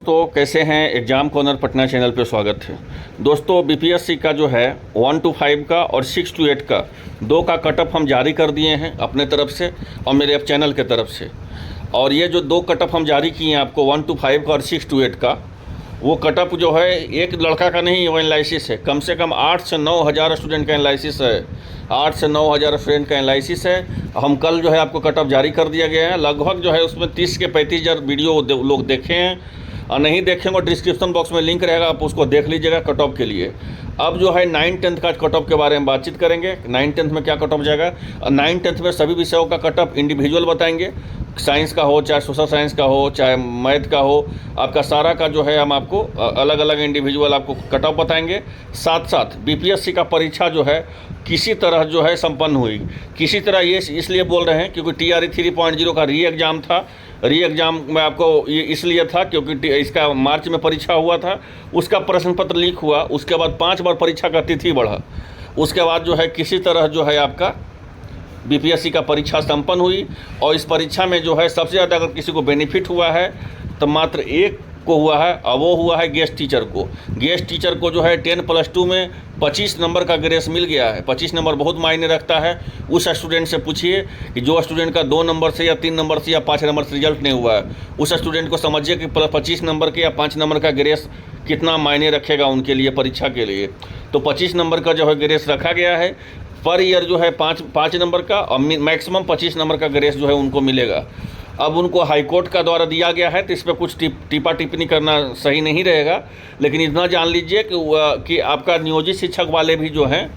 तो कैसे हैं। एग्ज़ाम कॉर्नर पटना चैनल पे स्वागत है। दोस्तों बीपीएससी का जो है 1 to 5 का और 6 to 8 का दो का कटअप हम जारी कर दिए हैं अपने तरफ से और मेरे चैनल के तरफ से। और ये जो दो कटअप हम जारी किए हैं आपको 1 to 5 का और 6 to 8 का, वो कटअप जो है एक लड़का का नहीं, वो एनालिसिस है। कम से कम 8 से 9 हज़ार स्टूडेंट का एनालिसिस है। 8 से 9 हज़ार स्टूडेंट का एनालिसिस है। हम कल जो है आपको कटअप जारी कर दिया गया है। लगभग जो है उसमें 30 के 35 हज़ार वीडियो लोग देखे हैं और नहीं देखेंगे डिस्क्रिप्शन बॉक्स में लिंक रहेगा, आप उसको देख लीजिएगा कटअप के लिए। अब जो है 9-10 का कटअप के बारे में बातचीत करेंगे। 9-10 में क्या कटअप जाएगा और 9-10 में सभी विषयों का कटअप इंडिविजुअल बताएंगे। साइंस का हो, चाहे सोशल साइंस का हो, चाहे मैथ का हो, आपका सारा का जो है हम आपको अलग अलग इंडिविजुअल आपको कटअप बताएंगे। साथ साथ बीपीएससी का परीक्षा जो है किसी तरह जो है संपन्न हुई। किसी तरह ये इसलिए बोल रहे हैं क्योंकि TRE 3.0 का री एग्ज़ाम था। री एग्ज़ाम में आपको ये इसलिए था क्योंकि इसका मार्च में परीक्षा हुआ था, उसका प्रश्न पत्र लीक हुआ, उसके बाद 5 बार परीक्षा का तिथि बढ़ा। उसके बाद जो है किसी तरह जो है आपका बीपीएससी का परीक्षा संपन्न हुई। और इस परीक्षा में जो है सबसे ज़्यादा अगर किसी को बेनिफिट हुआ है तो मात्र एक को हुआ है और वो हुआ है गेस्ट टीचर को। गेस्ट टीचर को जो है 10+2 में 25 नंबर का ग्रेस मिल गया है। 25 नंबर बहुत मायने रखता है। उस स्टूडेंट से पूछिए कि जो स्टूडेंट का 2 नंबर से या 3 नंबर से या 5 नंबर से रिजल्ट नहीं हुआ है, उस स्टूडेंट को समझिए कि 25 नंबर के या 5 नंबर का ग्रेस कितना मायने रखेगा उनके लिए, परीक्षा के लिए। तो 25 नंबर का जो है ग्रेस रखा गया है। पर ईयर जो है 5 नंबर का और मैक्सिमम 25 नंबर का ग्रेस जो है उनको मिलेगा। अब उनको हाईकोर्ट का द्वारा दिया गया है तो इस पर कुछ टिप्पा टिप्पणी करना सही नहीं रहेगा, लेकिन इतना जान लीजिए कि आपका नियोजित शिक्षक वाले भी जो हैं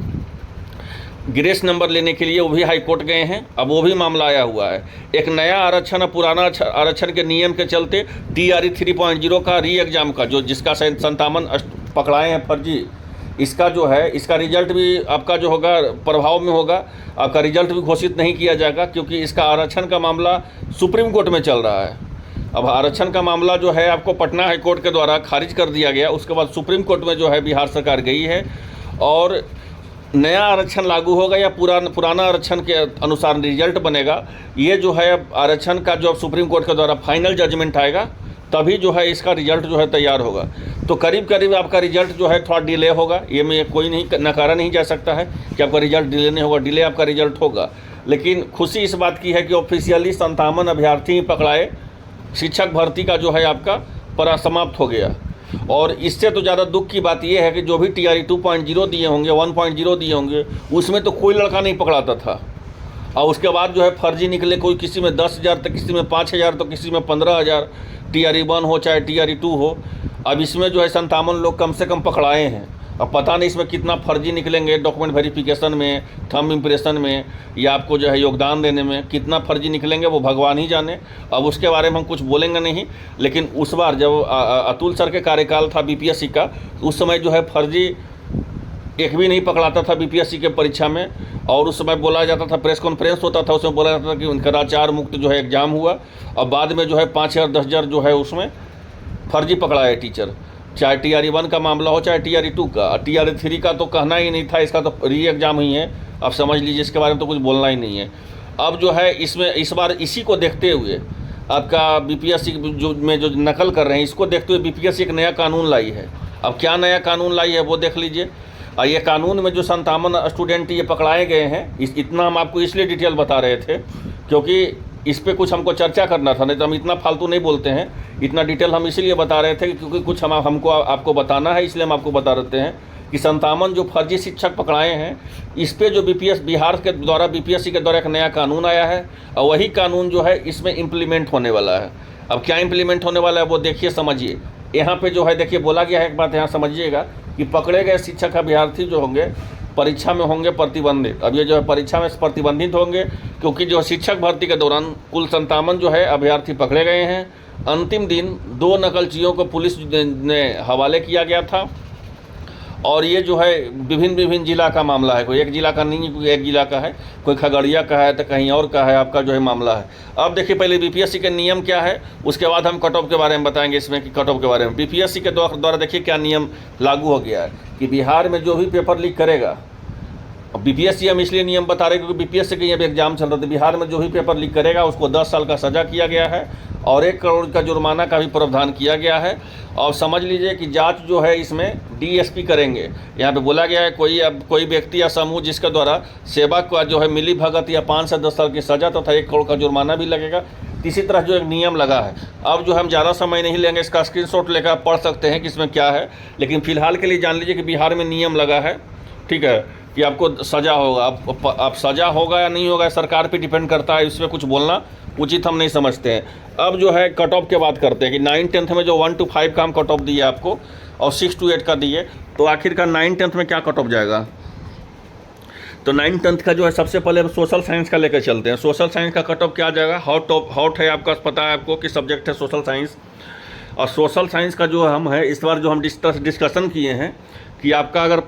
ग्रेस नंबर लेने के लिए वो भी हाईकोर्ट गए हैं। अब वो भी मामला आया हुआ है। एक नया आरक्षण और पुराना आरक्षण के नियम के चलते TRE 3.0 का री एग्ज़ाम का जो जिसका 57 पकड़ाए हैं फर्जी, इसका जो है इसका रिजल्ट भी आपका जो होगा प्रभाव में होगा। आपका रिजल्ट भी घोषित नहीं किया जाएगा क्योंकि इसका आरक्षण का मामला सुप्रीम कोर्ट में चल रहा है। अब आरक्षण का मामला जो है आपको पटना हाई कोर्ट के द्वारा खारिज कर दिया गया। उसके बाद सुप्रीम कोर्ट में जो है बिहार सरकार गई है और नया आरक्षण लागू होगा या पुराना आरक्षण के अनुसार रिजल्ट बनेगा। ये जो है आरक्षण का जो सुप्रीम कोर्ट के द्वारा फाइनल जजमेंट आएगा तभी जो है इसका रिजल्ट जो है तैयार होगा। तो करीब करीब आपका रिजल्ट जो है थोड़ा डिले होगा। ये में कोई नहीं नकारा नहीं जा सकता है कि आपका रिजल्ट डिले नहीं होगा, डिले आपका रिजल्ट होगा। लेकिन खुशी इस बात की है कि ऑफिशियली 57 अभ्यर्थी ही पकड़ाए। शिक्षक भर्ती का जो है आपका समाप्त हो गया। और इससे तो ज़्यादा दुख की बात यह है कि जो भी TRE 2.0 दिए होंगे, 1.0 दिए होंगे, उसमें तो कोई लड़का नहीं पकड़ाता था। और उसके बाद जो है फर्जी निकले, कोई किसी में 10,000 तो किसी में 5,000 तो किसी में 15,000। TRE 1 हो चाहे TRE 2 हो। अब इसमें जो है 57 लोग कम से कम पकड़ाए हैं। अब पता नहीं इसमें कितना फर्जी निकलेंगे, डॉक्यूमेंट वेरिफिकेशन में, थंब इम्प्रेशन में या आपको जो है योगदान देने में कितना फर्जी निकलेंगे वो भगवान ही जाने। अब उसके बारे में हम कुछ बोलेंगे नहीं। लेकिन उस बार जब अतुल सर के कार्यकाल था बीपीएससी का, उस समय जो है फर्जी एक भी नहीं पकड़ाता था बीपीएससी के परीक्षा में। और उस समय बोला जाता था, प्रेस कॉन्फ्रेंस होता था, उसमें बोला जाता था कि कदाचार मुक्त जो है एग्ज़ाम हुआ। और बाद में जो है 5,000 10,000 जो है उसमें फर्जी पकड़ाए टीचर, चाहे TRE 1 का मामला हो चाहे TRE 2 का। TRE 3 का तो कहना ही नहीं था, इसका तो री एग्ज़ाम ही है। अब समझ लीजिए इसके बारे में तो कुछ बोलना ही नहीं है। अब जो है इसमें इस बार इसी को देखते हुए आपका बीपीएससी जो नकल कर रहे हैं, इसको देखते हुए बीपीएससी एक नया कानून लाई है। अब क्या नया कानून लाई है वो देख लीजिए। और ये कानून में जो 57 स्टूडेंट ये पकड़ाए गए हैं, इतना हम आपको इसलिए डिटेल बता रहे थे क्योंकि इस पे कुछ हमको चर्चा करना था। नहीं तो हम इतना फालतू नहीं बोलते हैं। इतना डिटेल हम इसीलिए बता रहे थे क्योंकि कुछ हमको आपको बताना है, इसलिए हम आपको बता देते हैं कि 57 जो फर्जी शिक्षक पकड़ाए हैं, इस पे जो बिहार के द्वारा बीपीएससी के द्वारा एक नया कानून आया है और वही कानून जो है इसमें इम्प्लीमेंट होने वाला है। अब क्या इम्प्लीमेंट होने वाला है वो देखिए, समझिए। यहाँ पे जो है देखिए बोला गया है, एक बात यहाँ समझिएगा कि पकड़े गए शिक्षक अभ्यर्थी जो होंगे परीक्षा में होंगे प्रतिबंधित। अब ये जो है परीक्षा में प्रतिबंधित होंगे क्योंकि जो शिक्षक भर्ती के दौरान कुल 57 जो है अभ्यर्थी पकड़े गए हैं। अंतिम दिन 2 नकलचियों को पुलिस ने हवाले किया गया था। और ये जो है विभिन्न जिला का मामला है। कोई एक जिला का नहीं, कोई एक जिला का है, कोई खगड़िया का है तो कहीं और का है आपका जो है मामला है। अब देखिए पहले बीपीएससी के नियम क्या है, उसके बाद हम कटऑफ के बारे में बताएंगे। इसमें कि कटऑफ के बारे में बीपीएससी के द्वारा देखिए क्या नियम लागू हो गया है कि बिहार में जो भी पेपर लीक करेगा, अब बीपीएससी हम इसलिए नियम बता रहे हैं क्योंकि बीपीएससी के यहाँ एग्जाम चल रहा था। बिहार में जो भी पेपर लीक करेगा उसको 10 साल का सज़ा किया गया है और 1 करोड़ का जुर्माना का भी प्रावधान किया गया है। और समझ लीजिए कि जांच जो है इसमें डीएसपी करेंगे। यहाँ पे बोला गया है कोई व्यक्ति या समूह जिसके द्वारा सेवा का जो है मिली भगत या 5 से 10 साल की सज़ा तथा 1 करोड़ का जुर्माना भी लगेगा। इसी तरह जो एक नियम लगा है, अब जो हम ज़्यादा समय नहीं लेंगे, इसका स्क्रीनशॉट लेकर आप पढ़ सकते हैं कि इसमें क्या है। लेकिन फ़िलहाल के लिए जान लीजिए कि बिहार में नियम लगा है, ठीक है, कि आपको सज़ा होगा। आप सज़ा होगा या नहीं होगा सरकार पे डिपेंड करता है, इसमें कुछ बोलना उचित हम नहीं समझते हैं। अब जो है कट ऑफ की बात करते हैं कि 9-10 में जो 1 to 5 का हम कट ऑफ दिए आपको और 6 to 8 का दिए, तो आखिरकार 9-10 में क्या कट ऑफ जाएगा। तो 9-10 का जो है सबसे पहले सोशल साइंस का लेकर चलते हैं। सोशल साइंस का कट ऑफ क्या आ जाएगा, हॉट है आपका, पता है आपको कि सब्जेक्ट है सोशल साइंस। और सोशल साइंस का जो हम है इस बार जो हम डिस्कशन किए हैं कि आपका अगर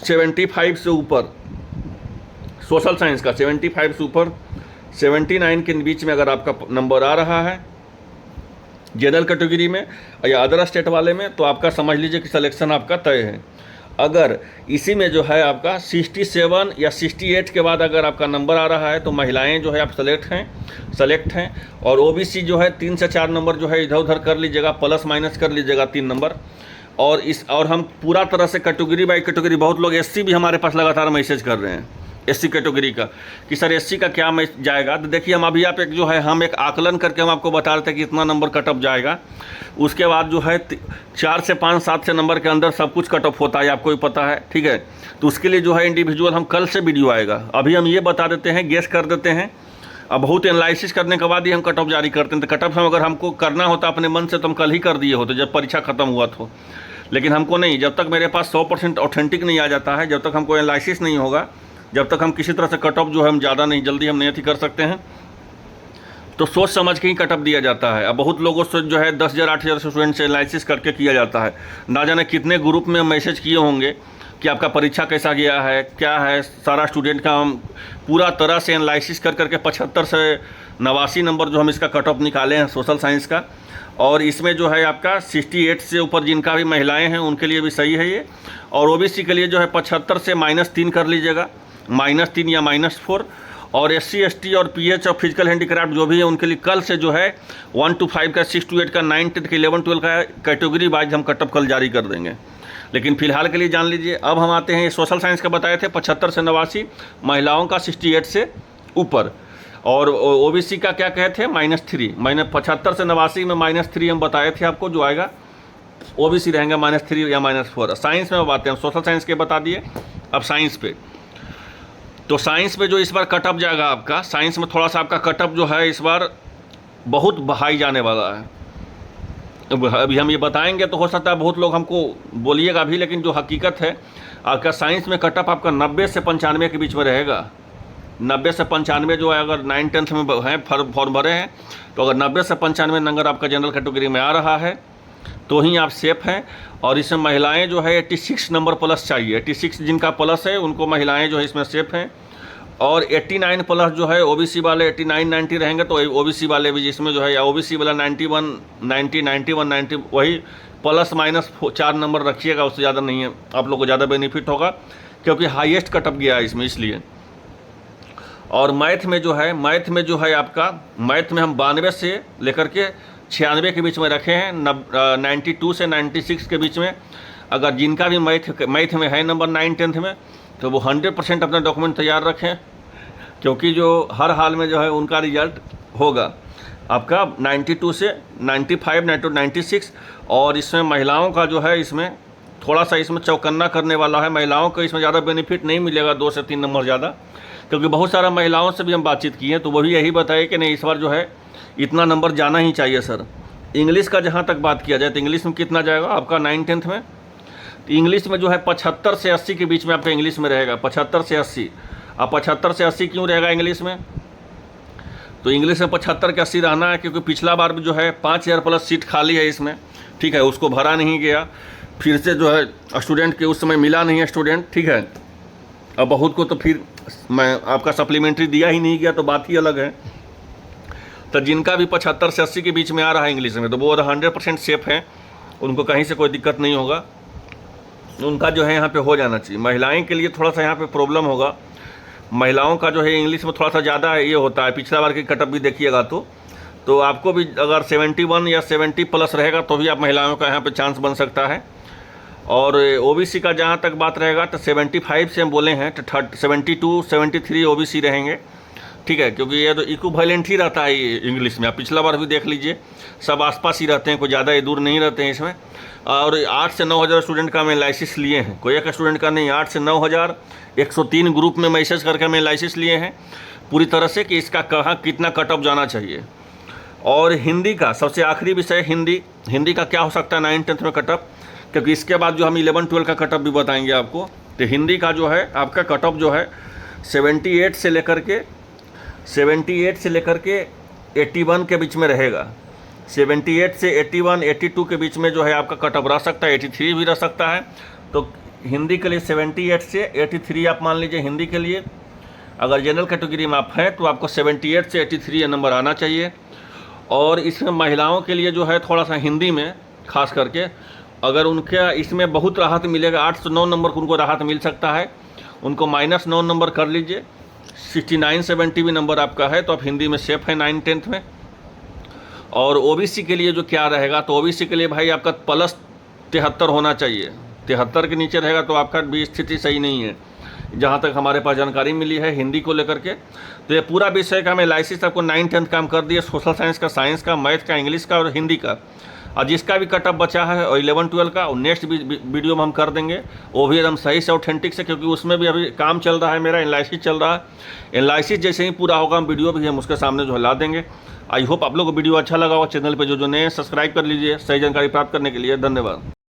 75 से ऊपर सोशल साइंस का 75 से ऊपर 79 के बीच में अगर आपका नंबर आ रहा है जनरल कैटेगरी में या अदर स्टेट वाले में, तो आपका समझ लीजिए कि सिलेक्शन आपका तय है। अगर इसी में जो है आपका 67 या 68 के बाद अगर आपका नंबर आ रहा है तो महिलाएं जो है आप सेलेक्ट हैं। और ओबीसी जो है 3 से 4 नंबर जो है इधर उधर कर लीजिएगा, प्लस माइनस कर लीजिएगा 3 नंबर। और हम पूरा तरह से कैटेगरी बाई कैटेगरी, बहुत लोग एससी भी हमारे पास लगातार मैसेज कर रहे हैं एससी कैटेगरी का कि सर एससी का क्या जाएगा। तो देखिए हम अभी आप हम एक आकलन करके हम आपको बता रहे थे कि इतना नंबर कट ऑफ जाएगा। उसके बाद जो है 4 से 5, 7 से नंबर के अंदर सब कुछ कट ऑफ होता है, आपको भी पता है, ठीक है। तो उसके लिए जो है इंडिविजुअल हम कल से वीडियो आएगा। अभी हम ये बता देते हैं, गेस कर देते हैं। अब बहुत एनालिसिस करने के बाद ही हम कट ऑफ जारी करते हैं। तो कट ऑफ हम अगर हमको करना होता अपने मन से तो हम कल ही कर दिए होते जब परीक्षा खत्म हुआ तो। लेकिन हमको नहीं, जब तक मेरे पास 100% ऑथेंटिक नहीं आ जाता है, जब तक हमको एनालिसिस नहीं होगा, जब तक हम किसी तरह से कट ऑफ जो है हम ज़्यादा नहीं जल्दी हम नहीं कर सकते हैं, तो सोच समझ के ही कट ऑफ दिया जाता है। अब बहुत लोगों से जो है 10,000 8,000 स्टूडेंट से एनालिसिस करके किया जाता है। ना जाने कितने ग्रुप में मैसेज किए होंगे कि आपका परीक्षा कैसा गया है, क्या है, सारा स्टूडेंट का हम पूरा तरह से एनालिसिस कर करके 75 से 89 नंबर जो हम इसका कट ऑफ निकाले हैं सोशल साइंस का। और इसमें जो है आपका 68 से ऊपर जिनका भी महिलाएं हैं उनके लिए भी सही है ये। और ओबीसी के लिए जो है 75 से -3 कर लीजिएगा, -3 या -4। और SC ST और PH और फिजिकल हैंडीक्राफ्ट जो भी है उनके लिए कल से जो है 1 to 5 का, 6 to 8 का, 9, 10 का, 11, 12 का कैटेगरी वाइज हम कट ऑफ कल जारी कर देंगे। लेकिन फिलहाल के लिए जान लीजिए। अब हम आते हैं सोशल साइंस का बताए थे 75 से 89, महिलाओं का 68 से ऊपर। और ओबीसी का क्या कहे थे, -3, 75 से 89 में -3 हम बताए थे आपको जो आएगा। ओबीसी रहेंगे -3 या -4। साइंस में बातें हम सोशल साइंस के बता दिए। अब साइंस पे, तो साइंस में जो इस बार कट ऑफ जाएगा आपका, साइंस में थोड़ा सा आपका कट ऑफ जो है इस बार बहुत हाई जाने वाला है। अभी हम ये बताएंगे तो हो सकता है बहुत लोग हमको बोलिएगा भी, लेकिन जो हकीकत है आपका साइंस में कट ऑफ आपका 90 से 95 के बीच में रहेगा। 90 से 95 जो है, अगर 9-10 में हैं फॉर्म भरे हैं तो अगर 90 से 95 नंबर आपका जनरल कैटेगरी में आ रहा है तो ही आप सेफ हैं। और इसमें महिलाएं जो है 86 नंबर प्लस चाहिए, 86 जिनका प्लस है उनको महिलाएं जो है इसमें सेफ हैं। और 89 प्लस जो है ओबीसी वाले 89-90 रहेंगे तो ओबीसी वाले भी जिसमें जो है, या ओबीसी वाला 91-90 वही प्लस माइनस 4 नंबर रखिएगा, उससे ज़्यादा नहीं है, आप लोग को ज़्यादा बेनिफिट होगा क्योंकि हाईएस्ट कटअप गया है इसमें, इसलिए। और मैथ में जो है आपका, मैथ में हम 92 से लेकर के 96 के बीच में रखे हैं, 92 से 96 के बीच में। अगर जिनका भी मैथ में है नंबर 9-10 में तो वो 100% अपना डॉक्यूमेंट तैयार रखें, क्योंकि जो हर हाल में जो है उनका रिजल्ट होगा आपका 92 से 95, 96। और इसमें महिलाओं का जो है इसमें थोड़ा सा इसमें चौकन्ना करने वाला है। महिलाओं को इसमें ज़्यादा बेनिफिट नहीं मिलेगा, 2 से 3 नंबर ज़्यादा, क्योंकि बहुत सारा महिलाओं से भी हम बातचीत की है तो वो भी यही बताए कि नहीं इस बार जो है इतना नंबर जाना ही चाहिए सर। इंग्लिश का जहाँ तक बात किया जाए तो इंग्लिश में कितना जाएगा आपका 9-10 में, तो इंग्लिश में जो है 75 से 80 के बीच में आपका इंग्लिश में रहेगा, 75 से 80। अब 75 से 80 क्यों रहेगा इंग्लिश में, तो इंग्लिश में 75 के 80 रहना है क्योंकि पिछला बार भी जो है 5000 प्लस सीट खाली है इसमें, ठीक है, उसको भरा नहीं गया, फिर से जो है स्टूडेंट के उस समय मिला नहीं है स्टूडेंट, ठीक है। अब बहुत को तो फिर मैं आपका सप्लीमेंट्री दिया ही नहीं गया तो बात ही अलग है। तो जिनका भी 75 से 80 के बीच में आ रहा है इंग्लिश में तो वो 100% सेफ है, उनको कहीं से कोई दिक्कत नहीं होगा, उनका जो है यहाँ पे हो जाना चाहिए। महिलाएं के लिए थोड़ा सा यहाँ पे प्रॉब्लम होगा, महिलाओं का जो है इंग्लिश में थोड़ा सा ज़्यादा ये होता है, पिछला बार की कटअप भी देखिएगा तो तो आपको भी अगर 71 या 70 प्लस रहेगा तो भी आप महिलाओं का यहाँ पे चांस बन सकता है। और ओबीसी का जहाँ तक बात रहेगा तो 75 से हम बोले हैं तो 72 73 ओबीसी रहेंगे, ठीक है, क्योंकि ये तो इक्विवेलेंट ही रहता है ये इंग्लिश में। आप पिछला बार भी देख लीजिए, सब आसपास ही रहते हैं, कोई ज़्यादा ही दूर नहीं रहते हैं इसमें। और 8 से 9 हज़ार स्टूडेंट का हम एनालिसिस लिए हैं, कोई एक स्टूडेंट का नहीं, 8 से 9 हज़ार 103 ग्रुप में मैसेज करके हम एनालिसिस लिए हैं पूरी तरह से कि इसका कहाँ कितना कट ऑफ जाना चाहिए। और हिंदी का सबसे आखिरी विषय हिंदी का क्या हो सकता है 9th 10th में कट ऑफ, क्योंकि इसके बाद जो हम 11 12 का कट ऑफ भी बताएंगे आपको। तो हिंदी का जो है आपका कट ऑफ जो है 78 से लेकर के 81 के बीच में रहेगा। 78 से 81 82 के बीच में जो है आपका कट ऑफ रह सकता है, 83 भी रह सकता है। तो हिंदी के लिए 78 से 83 आप मान लीजिए हिंदी के लिए। अगर जनरल कैटेगरी में आप हैं तो आपको 78 से 83 नंबर आना चाहिए। और इसमें महिलाओं के लिए जो है थोड़ा सा हिंदी में खास करके अगर उनके इसमें बहुत राहत मिलेगा, 8 से 9 नंबर उनको राहत मिल सकता है, उनको -9 नंबर कर लीजिए। 69 70 भी नंबर आपका है तो आप हिंदी में सेफ है 9th 10th में। और ओबीसी के लिए जो क्या रहेगा, तो ओबीसी के लिए भाई आपका प्लस 73 होना चाहिए। 73 के नीचे रहेगा तो आपका भी स्थिति सही नहीं है, जहाँ तक हमारे पास जानकारी मिली है हिंदी को लेकर के। तो ये पूरा विषय का हम एनालिसिस आपको 9th 10th काम कर दिए, सोशल साइंस का, साइंस का, मैथ का, इंग्लिश का और हिंदी का। और जिसका भी कट ऑफ बचा है और 11 12 का नेक्स्ट वीडियो में हम कर देंगे, वो भी एकदम सही से ऑथेंटिक से, क्योंकि उसमें भी अभी काम चल रहा है, मेरा एनालिसिस चल रहा है। एनालिसिस जैसे ही पूरा होगा हम वीडियो भी हम उसके सामने जो है ला देंगे। आई होप आप लोगों को वीडियो अच्छा लगा होगा। चैनल पर जो नए सब्सक्राइब कर लीजिए सही जानकारी प्राप्त करने के लिए। धन्यवाद।